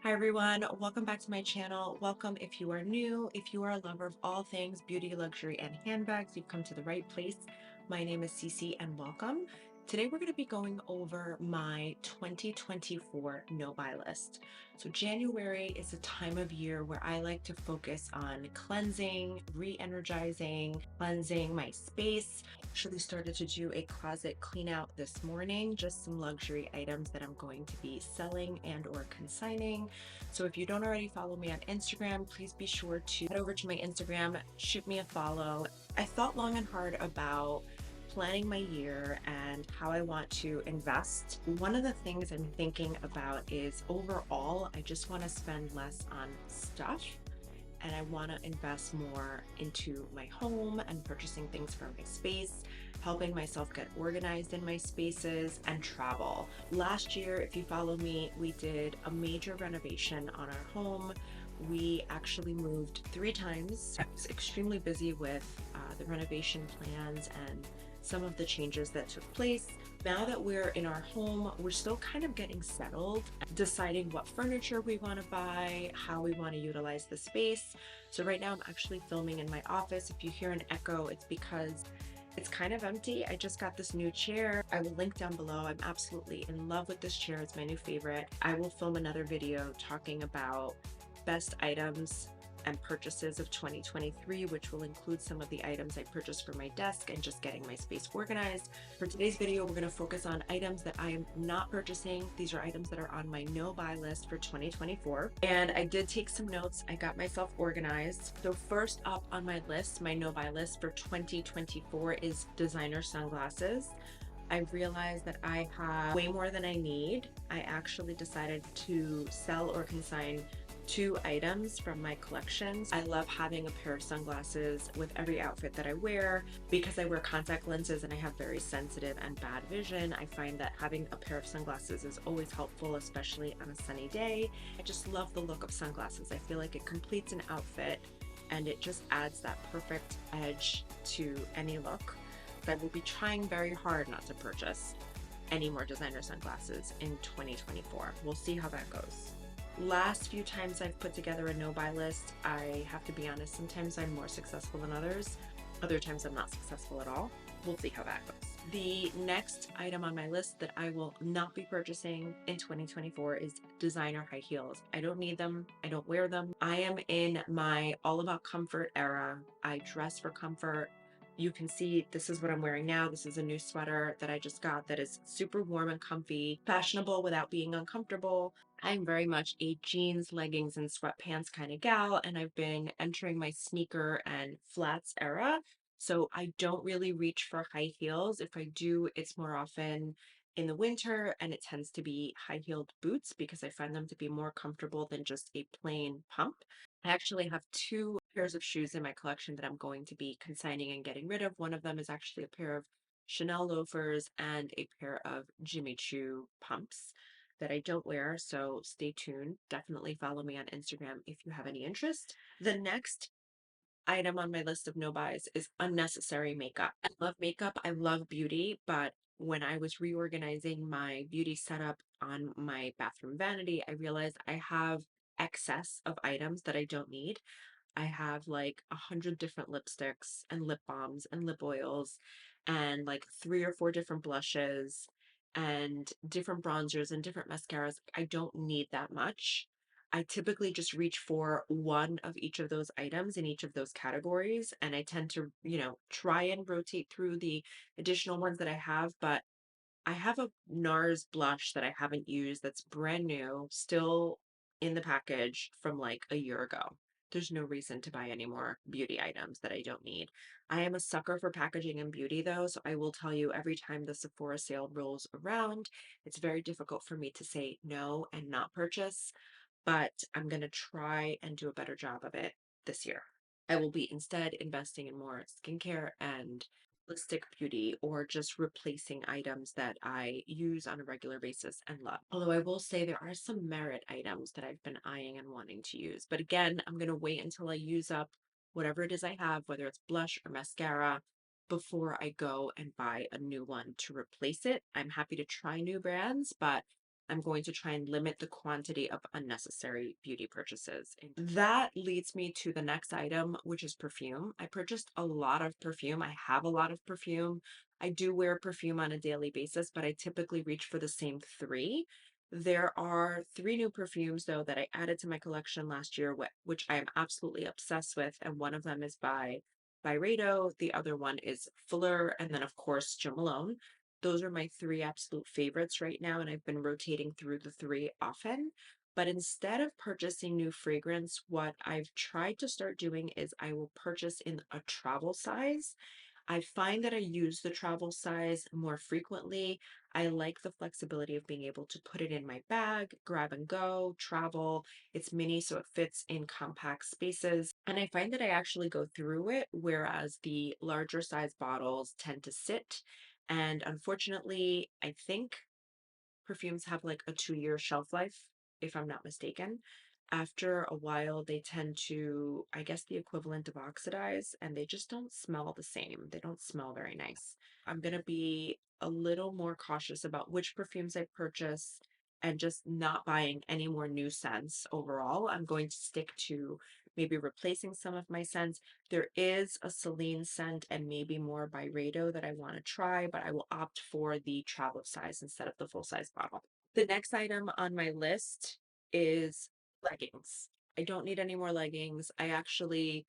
Hi everyone, welcome back to my channel. Welcome if you are new. If you are a lover of all things beauty, luxury, and handbags, you've come to the right place. My name is Cece and welcome. Today we're going to be going over my 2024 no-buy list. So January is a time of year where I like to focus on cleansing, re-energizing, cleansing my space. Actually started to do a closet clean out this morning, just some luxury items that I'm going to be selling and or consigning. So if you don't already follow me on Instagram, please be sure to head over to my Instagram, shoot me a follow. I thought long and hard about planning my year and how I want to invest. One of the things I'm thinking about is overall, I just want to spend less on stuff and I want to invest more into my home and purchasing things for my space, helping myself get organized in my spaces, and travel. Last year, if you follow me, we did a major renovation on our home. We actually moved 3 times. I was extremely busy with the renovation plans and some of the changes that took place. Now that we're in our home, we're still kind of getting settled, deciding what furniture we want to buy, how we want to utilize the space. So right now I'm actually filming in my office. If you hear an echo, it's because it's kind of empty. I just got this new chair. I will link down below. I'm absolutely in love with this chair. It's my new favorite. I will film another video talking about best items and purchases of 2023, which will include some of the items I purchased for my desk and just getting my space organized. For today's video, we're going to focus on items that I am not purchasing. These are items that are on my no buy list for 2024. And I did take some notes. I got myself organized. So first up on my list, my no buy list for 2024 is designer sunglasses. I realized that I have way more than I need. I actually decided to sell or consign 2 items from my collections. I love having a pair of sunglasses with every outfit that I wear. Because I wear contact lenses and I have very sensitive and bad vision, I find that having a pair of sunglasses is always helpful, especially on a sunny day. I just love the look of sunglasses. I feel like it completes an outfit and it just adds that perfect edge to any look. I will be trying very hard not to purchase any more designer sunglasses in 2024. We'll see how that goes. Last few times I've put together a no-buy list, I have to be honest, sometimes I'm more successful than others. Other times I'm not successful at all. We'll see how that goes. The next item on my list that I will not be purchasing in 2024 is designer high heels. I don't need them. I don't wear them. I am in my all about comfort era. I dress for comfort. You can see this is what I'm wearing now. This is a new sweater that I just got that is super warm and comfy, fashionable without being uncomfortable. I'm very much a jeans, leggings, and sweatpants kind of gal, and I've been entering my sneaker and flats era. So I don't really reach for high heels. If I do, it's more often in the winter, and it tends to be high-heeled boots because I find them to be more comfortable than just a plain pump. I actually have 2 pairs of shoes in my collection that I'm going to be consigning and getting rid of. One of them is actually a pair of Chanel loafers and a pair of Jimmy Choo pumps that I don't wear, so stay tuned. Definitely follow me on Instagram if you have any interest. The next item on my list of no buys is unnecessary makeup. I love makeup, I love beauty, but when I was reorganizing my beauty setup on my bathroom vanity, I realized I have excess of items that I don't need. I have like 100 different lipsticks and lip balms and lip oils and like 3 or 4 different blushes and different bronzers and different mascaras. I don't need that much. I typically just reach for one of each of those items in each of those categories. And I tend to, try and rotate through the additional ones that I have. But I have a NARS blush that I haven't used that's brand new, still in the package from like a year ago. There's no reason to buy any more beauty items that I don't need. I am a sucker for packaging and beauty though, so I will tell you every time the Sephora sale rolls around, it's very difficult for me to say no and not purchase, but I'm going to try and do a better job of it this year. I will be instead investing in more skincare and holistic beauty or just replacing items that I use on a regular basis and love. Although I will say there are some merit items that I've been eyeing and wanting to use. But again, I'm going to wait until I use up whatever it is I have, whether it's blush or mascara, before I go and buy a new one to replace it. I'm happy to try new brands, but I'm going to try and limit the quantity of unnecessary beauty purchases. And that leads me to the next item, which is perfume. I purchased a lot of perfume. I have a lot of perfume. I do wear perfume on a daily basis, but I typically reach for the same three. There are three new perfumes, though, that I added to my collection last year, which I am absolutely obsessed with. And one of them is by Byredo, the other one is Fuller, and then, of course, Jo Malone. Those are my three absolute favorites right now, and I've been rotating through the three often. But instead of purchasing new fragrance, what I've tried to start doing is I will purchase in a travel size. I find that I use the travel size more frequently. I like the flexibility of being able to put it in my bag, grab and go, travel. It's mini, so it fits in compact spaces. And I find that I actually go through it, whereas the larger size bottles tend to sit. And unfortunately, I think perfumes have like a 2-year shelf life, if I'm not mistaken. After a while, they tend to, I guess, the equivalent of oxidize, and they just don't smell the same. They don't smell very nice. I'm going to be a little more cautious about which perfumes I purchase and just not buying any more new scents overall. I'm going to stick to maybe replacing some of my scents. There is a Celine scent and maybe more Byredo that I want to try, but I will opt for the travel size instead of the full size bottle. The next item on my list is leggings. I don't need any more leggings. I actually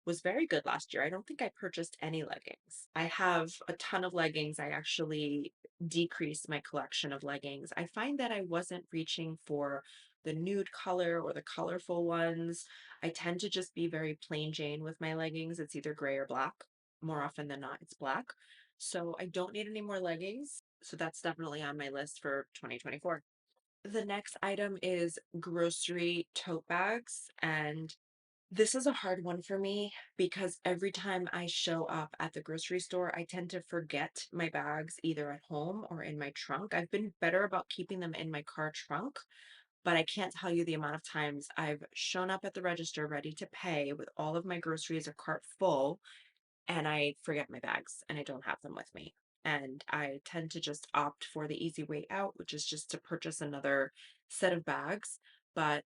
was very good last year. I don't think I purchased any leggings. I have a ton of leggings. I actually decreased my collection of leggings. I find that I wasn't reaching for the nude color or the colorful ones. I tend to just be very plain Jane with my leggings. It's either gray or black. More often than not, it's black. So I don't need any more leggings. So that's definitely on my list for 2024. The next item is grocery tote bags. And this is a hard one for me because every time I show up at the grocery store, I tend to forget my bags either at home or in my trunk. I've been better about keeping them in my car trunk, but I can't tell you the amount of times I've shown up at the register ready to pay with all of my groceries, a cart full, and I forget my bags and I don't have them with me. And I tend to just opt for the easy way out, which is just to purchase another set of bags. But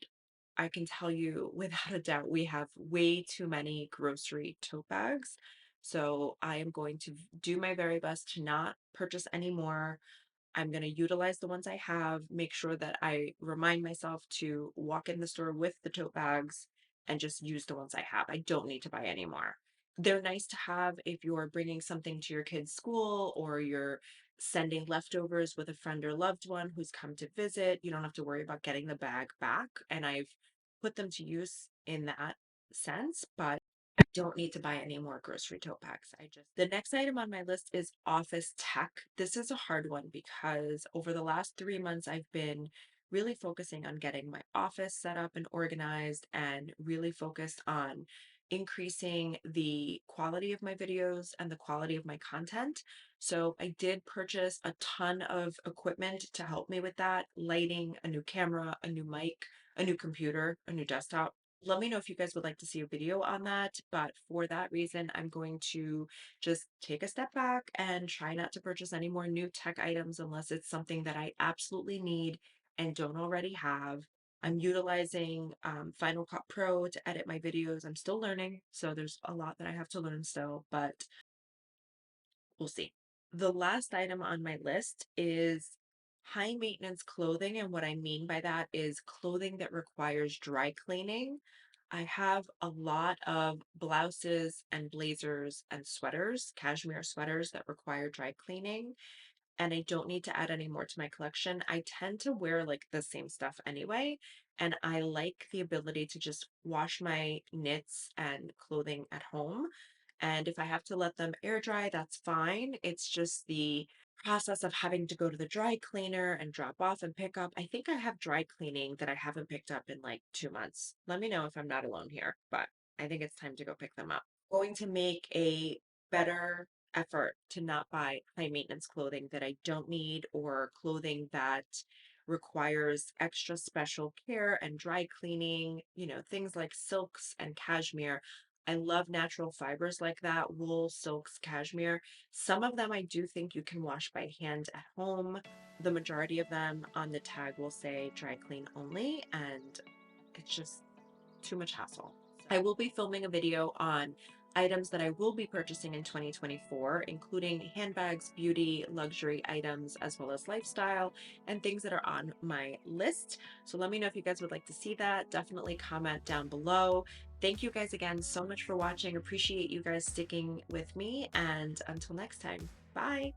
I can tell you without a doubt, we have way too many grocery tote bags. So I am going to do my very best to not purchase any more. I'm going to utilize the ones I have, make sure that I remind myself to walk in the store with the tote bags and just use the ones I have. I don't need to buy any more. They're nice to have if you're bringing something to your kid's school or you're sending leftovers with a friend or loved one who's come to visit. You don't have to worry about getting the bag back. And I've put them to use in that sense, but I don't need to buy any more grocery tote bags. The next item on my list is office tech. This is a hard one because over the last 3 months, I've been really focusing on getting my office set up and organized and really focused on increasing the quality of my videos and the quality of my content. So I did purchase a ton of equipment to help me with that, lighting, a new camera, a new mic, a new computer, a new desktop. Let me know if you guys would like to see a video on that. But for that reason, I'm going to just take a step back and try not to purchase any more new tech items unless it's something that I absolutely need and don't already have. I'm utilizing Final Cut Pro to edit my videos. I'm still learning, so there's a lot that I have to learn still, but we'll see. The last item on my list is high maintenance clothing. And what I mean by that is clothing that requires dry cleaning. I have a lot of blouses and blazers and sweaters, cashmere sweaters that require dry cleaning, and I don't need to add any more to my collection. I tend to wear like the same stuff anyway, and I like the ability to just wash my knits and clothing at home. And if I have to let them air dry, that's fine. It's just the process of having to go to the dry cleaner and drop off and pick up. I think I have dry cleaning that I haven't picked up in like 2 months. Let me know if I'm not alone here, but I think it's time to go pick them up. Going to make a better effort to not buy high maintenance clothing that I don't need or clothing that requires extra special care and dry cleaning, things like silks and cashmere. I love natural fibers like that, wool, silks, cashmere. Some of them I do think you can wash by hand at home. The majority of them on the tag will say dry clean only, and it's just too much hassle. I will be filming a video on items that I will be purchasing in 2024, including handbags, beauty, luxury items, as well as lifestyle and things that are on my list. So let me know if you guys would like to see that. Definitely comment down below. Thank you guys again so much for watching. Appreciate you guys sticking with me. And until next time, bye.